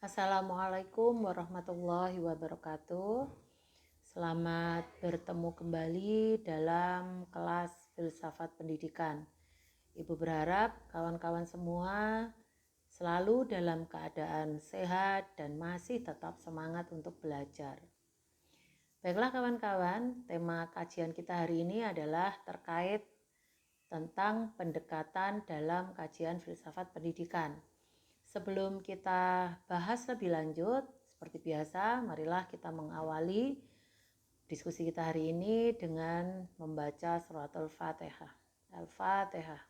Assalamualaikum warahmatullahi wabarakatuh. Selamat bertemu kembali dalam kelas filsafat pendidikan. Ibu berharap kawan-kawan semua selalu dalam keadaan sehat dan masih tetap semangat untuk belajar. Baiklah kawan-kawan, tema kajian kita hari ini adalah terkait tentang pendekatan dalam kajian filsafat pendidikan. Sebelum kita bahas lebih lanjut, seperti biasa, marilah kita mengawali diskusi kita hari ini dengan membaca surat Al-Fatihah. Al-Fatihah.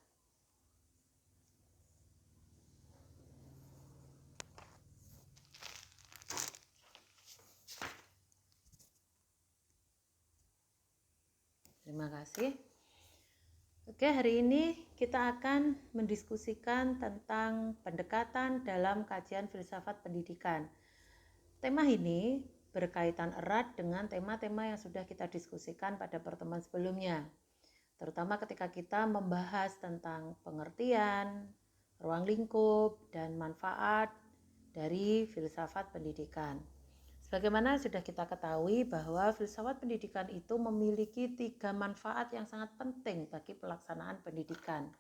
Terima kasih. Oke, hari ini kita akan mendiskusikan tentang pendekatan dalam kajian filsafat pendidikan. Tema ini berkaitan erat dengan tema-tema yang sudah kita diskusikan pada pertemuan sebelumnya, terutama ketika kita membahas tentang pengertian, ruang lingkup, dan manfaat dari filsafat pendidikan. Sebagaimana sudah kita ketahui bahwa filsafat pendidikan itu memiliki 3 manfaat yang sangat penting bagi pelaksanaan pendidikan.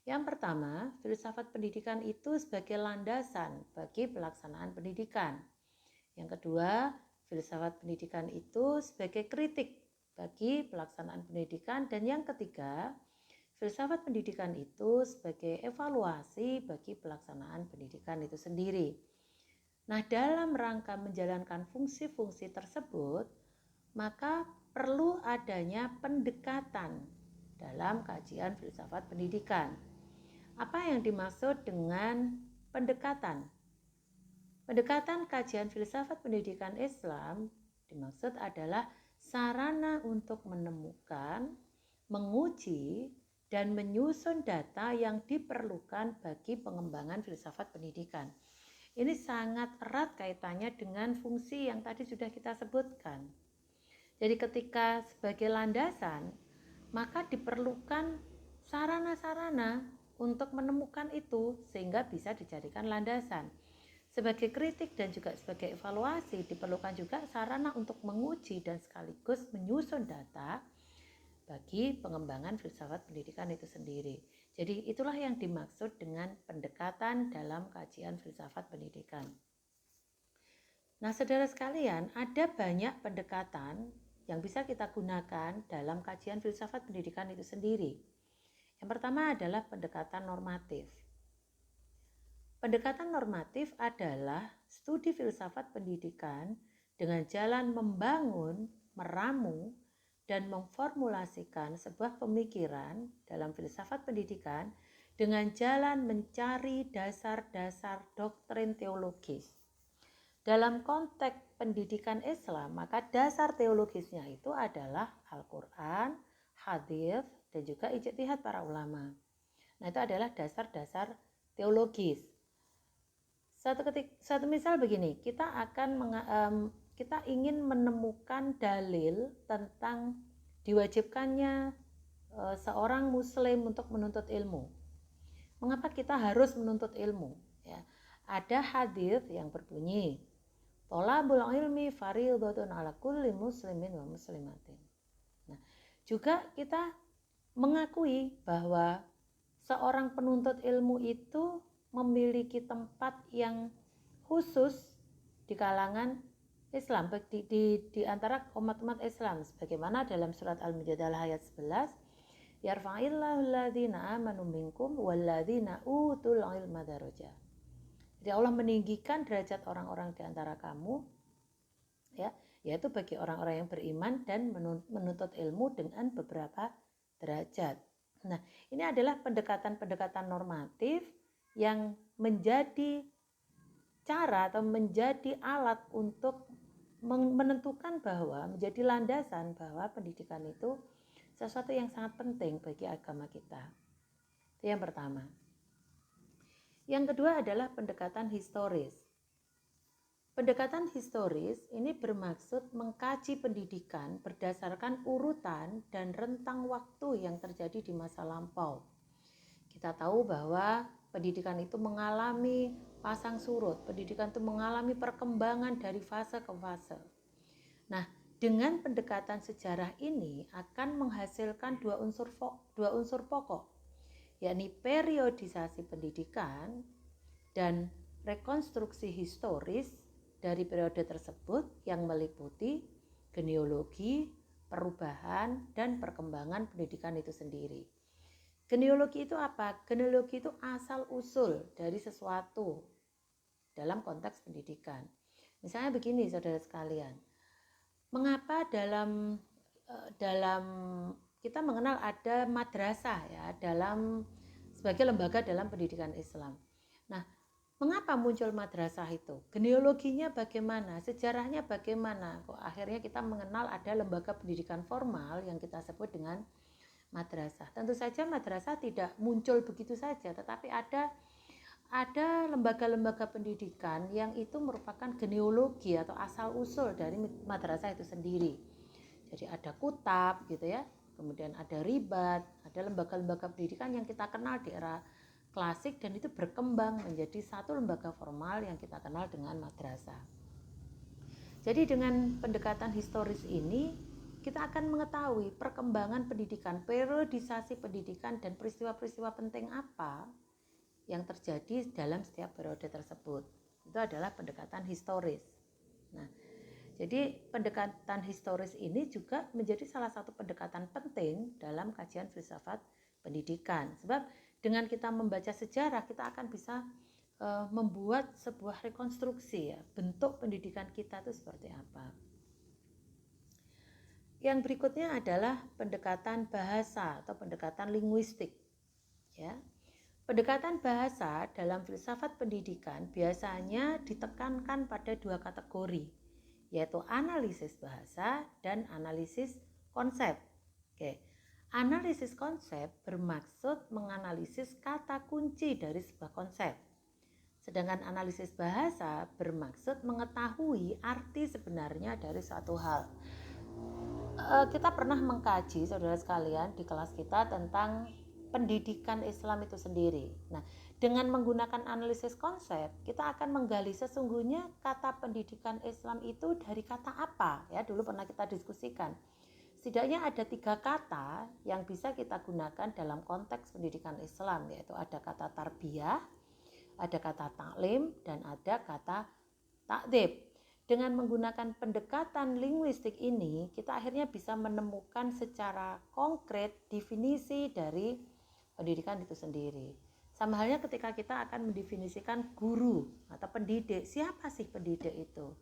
Yang pertama, filsafat pendidikan itu sebagai landasan bagi pelaksanaan pendidikan. Yang kedua, filsafat pendidikan itu sebagai kritik bagi pelaksanaan pendidikan. Dan yang ketiga, filsafat pendidikan itu sebagai evaluasi bagi pelaksanaan pendidikan itu sendiri. Nah, dalam rangka menjalankan fungsi-fungsi tersebut, maka perlu adanya pendekatan dalam kajian filsafat pendidikan. Apa yang dimaksud dengan pendekatan? Pendekatan kajian filsafat pendidikan Islam dimaksud adalah sarana untuk menemukan, menguji, dan menyusun data yang diperlukan bagi pengembangan filsafat pendidikan. Ini sangat erat kaitannya dengan fungsi yang tadi sudah kita sebutkan. Jadi ketika sebagai landasan, maka diperlukan sarana-sarana untuk menemukan itu sehingga bisa dijadikan landasan. Sebagai kritik dan juga sebagai evaluasi, diperlukan juga sarana untuk menguji dan sekaligus menyusun data bagi pengembangan filsafat pendidikan itu sendiri. Jadi itulah yang dimaksud dengan pendekatan dalam kajian filsafat pendidikan. Nah, saudara sekalian, ada banyak pendekatan yang bisa kita gunakan dalam kajian filsafat pendidikan itu sendiri. Yang pertama adalah pendekatan normatif. Pendekatan normatif adalah studi filsafat pendidikan dengan jalan membangun, meramu, dan memformulasikan sebuah pemikiran dalam filsafat pendidikan dengan jalan mencari dasar-dasar doktrin teologis. Dalam konteks pendidikan Islam, maka dasar teologisnya itu adalah Al-Quran, hadis, dan juga ijtihad para ulama. Nah, itu adalah dasar-dasar teologis. Satu misal begini, kita ingin menemukan dalil tentang diwajibkannya seorang muslim untuk menuntut ilmu. Mengapa kita harus menuntut ilmu? Ya, ada hadis yang berbunyi, thalabul ilmi fardhatun ala kulli muslimin wa muslimatin. Nah, juga kita mengakui bahwa seorang penuntut ilmu itu memiliki tempat yang khusus di kalangan Islam, di antara umat-umat Islam, sebagaimana dalam surat Al-Mujadalah ayat 11, yarfa'illahu alladhina amanu minkum walladhina utul ilma darajat. Jadi Allah meninggikan derajat orang-orang di antara kamu, ya, yaitu bagi orang-orang yang beriman dan menuntut ilmu dengan beberapa derajat. Nah, ini adalah pendekatan-pendekatan normatif yang menjadi cara atau menjadi alat untuk menentukan bahwa menjadi landasan bahwa pendidikan itu sesuatu yang sangat penting bagi agama kita. Itu yang pertama. Yang kedua adalah pendekatan historis. Pendekatan historis ini bermaksud mengkaji pendidikan berdasarkan urutan dan rentang waktu yang terjadi di masa lampau. Kita tahu bahwa pendidikan itu mengalami pasang surut. Pendidikan itu mengalami perkembangan dari fase ke fase. Nah, dengan pendekatan sejarah ini akan menghasilkan dua unsur pokok, yakni periodisasi pendidikan dan rekonstruksi historis dari periode tersebut yang meliputi genealogi, perubahan, dan perkembangan pendidikan itu sendiri. Genealogi itu apa? Genealogi itu asal-usul dari sesuatu dalam konteks pendidikan. Misalnya begini, saudara sekalian, mengapa dalam kita mengenal ada madrasah ya sebagai lembaga dalam pendidikan Islam. Nah, mengapa muncul madrasah itu? Genealoginya bagaimana? Sejarahnya bagaimana? Kok akhirnya kita mengenal ada lembaga pendidikan formal yang kita sebut dengan madrasah. Tentu saja madrasah tidak muncul begitu saja, tetapi ada lembaga-lembaga pendidikan yang itu merupakan genealogi atau asal-usul dari madrasah itu sendiri. Jadi ada kutab gitu ya, kemudian ada ribat, ada lembaga-lembaga pendidikan yang kita kenal di era klasik dan itu berkembang menjadi satu lembaga formal yang kita kenal dengan madrasah. Jadi dengan pendekatan historis ini kita akan mengetahui perkembangan pendidikan, periodisasi pendidikan dan peristiwa-peristiwa penting apa yang terjadi dalam setiap periode tersebut. Itu adalah pendekatan historis. Nah, jadi pendekatan historis ini juga menjadi salah satu pendekatan penting dalam kajian filsafat pendidikan. Sebab dengan kita membaca sejarah, kita akan bisa membuat sebuah rekonstruksi ya, bentuk pendidikan kita itu seperti apa. Yang berikutnya adalah pendekatan bahasa atau pendekatan linguistik. Ya. Pendekatan bahasa dalam filsafat pendidikan biasanya ditekankan pada dua kategori, yaitu analisis bahasa dan analisis konsep. Oke. Analisis konsep bermaksud menganalisis kata kunci dari sebuah konsep. Sedangkan analisis bahasa bermaksud mengetahui arti sebenarnya dari suatu hal. Kita pernah mengkaji, saudara sekalian, di kelas kita tentang pendidikan Islam itu sendiri. Nah, dengan menggunakan analisis konsep, kita akan menggali sesungguhnya kata pendidikan Islam itu dari kata apa. Ya, dulu pernah kita diskusikan. Setidaknya ada 3 kata yang bisa kita gunakan dalam konteks pendidikan Islam, yaitu ada kata tarbiyah, ada kata taklim, dan ada kata takdib. Dengan menggunakan pendekatan linguistik ini, kita akhirnya bisa menemukan secara konkret definisi dari pendidikan itu sendiri. Sama halnya ketika kita akan mendefinisikan guru atau pendidik, siapa sih pendidik itu?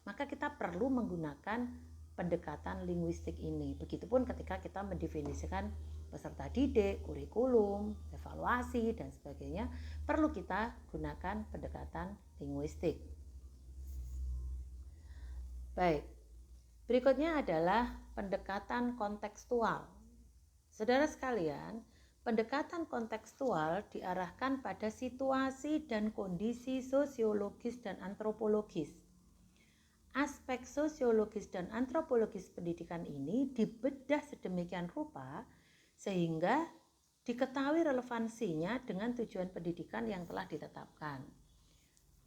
Maka kita perlu menggunakan pendekatan linguistik ini. Begitupun ketika kita mendefinisikan peserta didik, kurikulum, evaluasi, dan sebagainya, perlu kita gunakan pendekatan linguistik. Baik, berikutnya adalah pendekatan kontekstual. Saudara sekalian, pendekatan kontekstual diarahkan pada situasi dan kondisi sosiologis dan antropologis. Aspek sosiologis dan antropologis pendidikan ini dibedah sedemikian rupa sehingga diketahui relevansinya dengan tujuan pendidikan yang telah ditetapkan.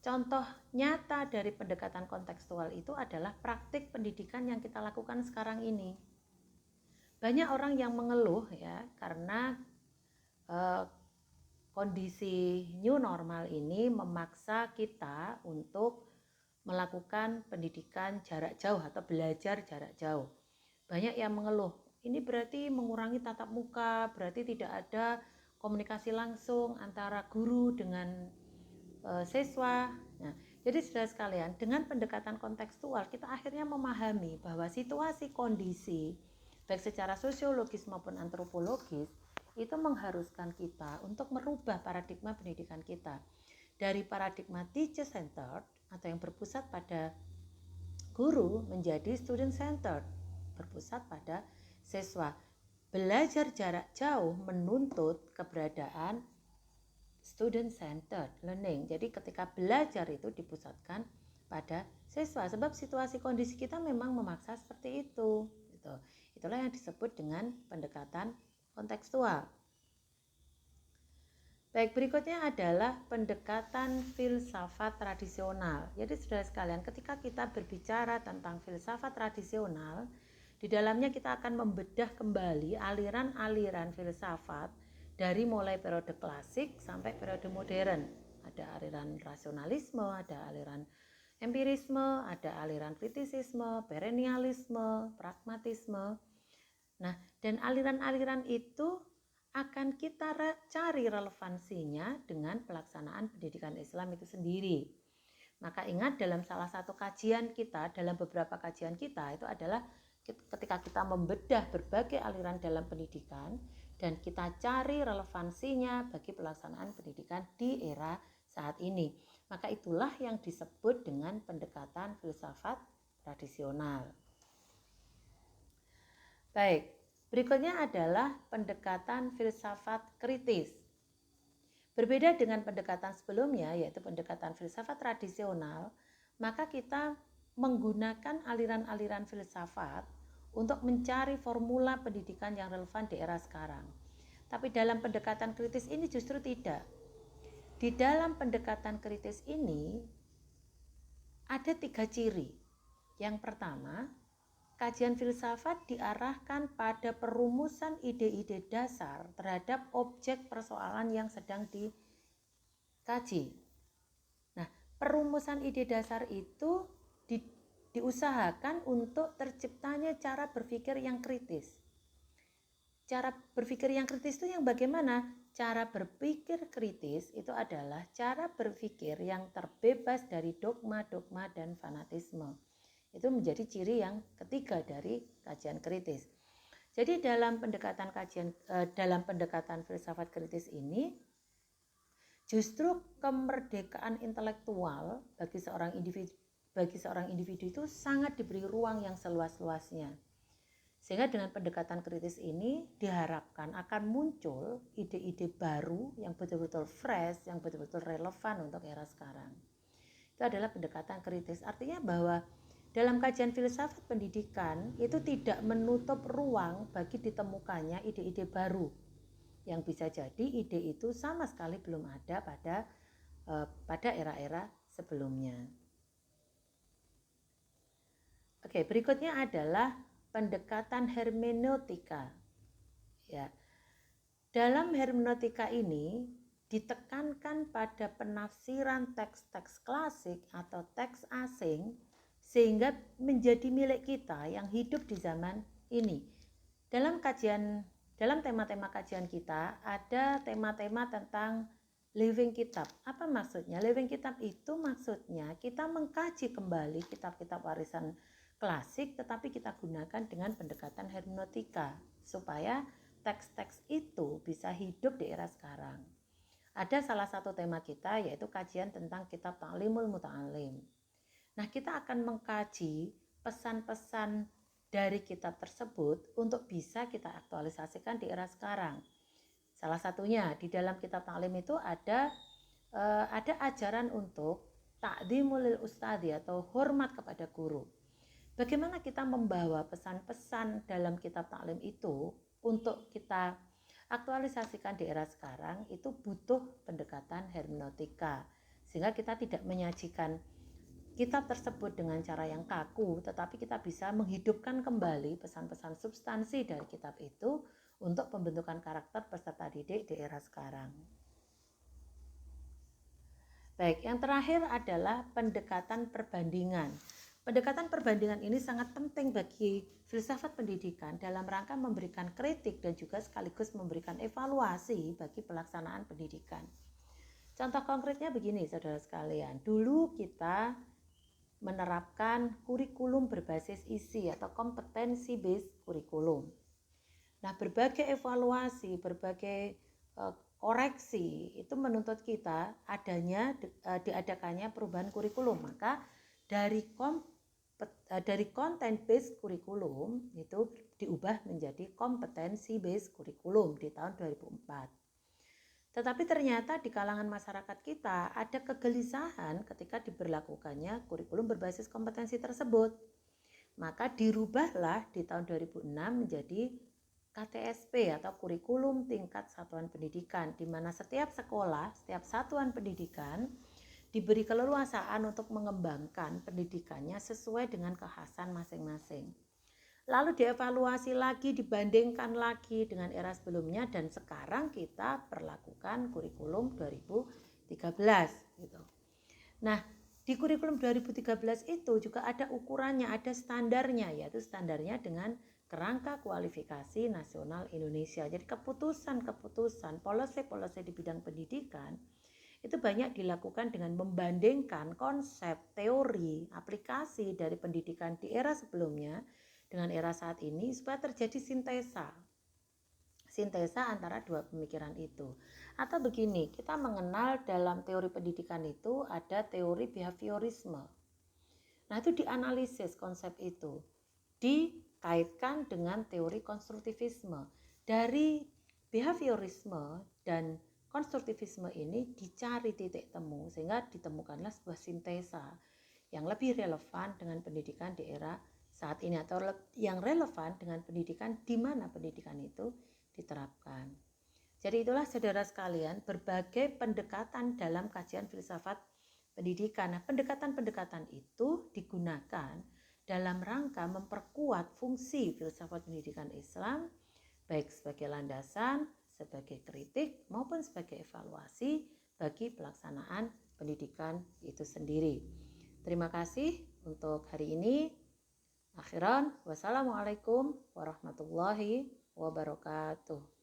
Contoh nyata dari pendekatan kontekstual itu adalah praktik pendidikan yang kita lakukan sekarang ini. Banyak orang yang mengeluh ya karena kondisi new normal ini memaksa kita untuk melakukan pendidikan jarak jauh atau belajar jarak jauh. Banyak yang mengeluh, ini berarti mengurangi tatap muka, berarti tidak ada komunikasi langsung antara guru dengan siswa. Nah, jadi saudara sekalian, dengan pendekatan kontekstual kita akhirnya memahami bahwa situasi kondisi baik secara sosiologis maupun antropologis itu mengharuskan kita untuk merubah paradigma pendidikan kita dari paradigma teacher centered atau yang berpusat pada guru menjadi student centered, berpusat pada siswa. Belajar jarak jauh menuntut keberadaan student centered learning. Jadi ketika belajar itu dipusatkan pada siswa, sebab situasi kondisi kita memang memaksa seperti itu. Itulah yang disebut dengan pendekatan kontekstual. Baik, berikutnya adalah pendekatan filsafat tradisional. Jadi saudara sekalian, ketika kita berbicara tentang filsafat tradisional, di dalamnya kita akan membedah kembali aliran-aliran filsafat dari mulai periode klasik sampai periode modern. Ada aliran rasionalisme, ada aliran empirisme, ada aliran kritisisme, perennialisme, pragmatisme. Nah, dan aliran-aliran itu akan kita cari relevansinya dengan pelaksanaan pendidikan Islam itu sendiri. Maka ingat, dalam salah satu kajian kita, dalam beberapa kajian kita itu adalah ketika kita membedah berbagai aliran dalam pendidikan dan kita cari relevansinya bagi pelaksanaan pendidikan di era saat ini. Maka itulah yang disebut dengan pendekatan filsafat tradisional. Baik, berikutnya adalah pendekatan filsafat kritis. Berbeda dengan pendekatan sebelumnya, yaitu pendekatan filsafat tradisional, maka kita menggunakan aliran-aliran filsafat untuk mencari formula pendidikan yang relevan di era sekarang. Tapi dalam pendekatan kritis ini justru tidak. Di dalam pendekatan kritis ini ada 3 ciri. Yang pertama, kajian filsafat diarahkan pada perumusan ide-ide dasar terhadap objek persoalan yang sedang dikaji. Nah, perumusan ide dasar itu diusahakan untuk terciptanya cara berpikir yang kritis. Cara berpikir yang kritis itu yang bagaimana? Cara berpikir kritis itu adalah cara berpikir yang terbebas dari dogma-dogma dan fanatisme. Itu menjadi ciri yang ketiga dari kajian kritis. Jadi dalam pendekatan filsafat kritis ini justru kemerdekaan intelektual bagi seorang individu itu sangat diberi ruang yang seluas-luasnya. Sehingga dengan pendekatan kritis ini diharapkan akan muncul ide-ide baru yang betul-betul fresh, yang betul-betul relevan untuk era sekarang. Itu adalah pendekatan kritis. Artinya bahwa dalam kajian filsafat pendidikan itu tidak menutup ruang bagi ditemukannya ide-ide baru yang bisa jadi ide itu sama sekali belum ada pada era-era sebelumnya. Oke, berikutnya adalah pendekatan hermeneutika. Ya. Dalam hermeneutika ini ditekankan pada penafsiran teks-teks klasik atau teks asing sehingga menjadi milik kita yang hidup di zaman ini. Dalam tema-tema kajian kita ada tema-tema tentang living kitab. Apa maksudnya? Living kitab itu maksudnya kita mengkaji kembali kitab-kitab warisan klasik tetapi kita gunakan dengan pendekatan hermeneutika supaya teks-teks itu bisa hidup di era sekarang. Ada salah satu tema kita yaitu kajian tentang kitab Ta'limul Muta'allim. Nah, kita akan mengkaji pesan-pesan dari kitab tersebut untuk bisa kita aktualisasikan di era sekarang. Salah satunya di dalam kitab Ta'lim itu ada ajaran untuk ta'dhimul lil ustadzi atau hormat kepada guru. Bagaimana kita membawa pesan-pesan dalam kitab Ta'lim itu untuk kita aktualisasikan di era sekarang itu butuh pendekatan hermeneutika. Sehingga kita tidak menyajikan kitab tersebut dengan cara yang kaku, tetapi kita bisa menghidupkan kembali pesan-pesan substansi dari kitab itu untuk pembentukan karakter peserta didik di era sekarang. Baik, yang terakhir adalah pendekatan perbandingan. Pendekatan perbandingan ini sangat penting bagi filsafat pendidikan dalam rangka memberikan kritik dan juga sekaligus memberikan evaluasi bagi pelaksanaan pendidikan. Contoh konkretnya begini, saudara sekalian. Dulu kita menerapkan kurikulum berbasis isi atau kompetensi based kurikulum. Nah, berbagai evaluasi, berbagai koreksi itu menuntut kita diadakannya perubahan kurikulum. Maka dari content based kurikulum itu diubah menjadi kompetensi based kurikulum di tahun 2004. Tetapi ternyata di kalangan masyarakat kita ada kegelisahan ketika diberlakukannya kurikulum berbasis kompetensi tersebut. Maka dirubahlah di tahun 2006 menjadi KTSP atau kurikulum tingkat satuan pendidikan, di mana setiap sekolah, setiap satuan pendidikan diberi keleluasaan untuk mengembangkan pendidikannya sesuai dengan kekhasan masing-masing. Lalu dievaluasi lagi, dibandingkan lagi dengan era sebelumnya, dan sekarang kita perlakukan kurikulum 2013 gitu. Nah, di kurikulum 2013 itu juga ada ukurannya, ada standarnya, yaitu standarnya dengan kerangka kualifikasi nasional Indonesia. Jadi keputusan-keputusan, policy-policy di bidang pendidikan itu banyak dilakukan dengan membandingkan konsep, teori, aplikasi dari pendidikan di era sebelumnya dengan era saat ini supaya terjadi sintesa antara dua pemikiran itu. Atau begini, kita mengenal dalam teori pendidikan itu ada teori behaviorisme. Nah, itu dianalisis konsep itu, dikaitkan dengan teori konstruktivisme. Dari behaviorisme dan konstruktivisme ini dicari titik temu sehingga ditemukanlah sebuah sintesa yang lebih relevan dengan pendidikan di era saat ini, atau yang relevan dengan pendidikan di mana pendidikan itu diterapkan. Jadi itulah saudara sekalian berbagai pendekatan dalam kajian filsafat pendidikan. Nah, pendekatan-pendekatan itu digunakan dalam rangka memperkuat fungsi filsafat pendidikan Islam baik sebagai landasan, sebagai kritik maupun sebagai evaluasi bagi pelaksanaan pendidikan itu sendiri. Terima kasih untuk hari ini. Akhiran, wassalamualaikum warahmatullahi wabarakatuh.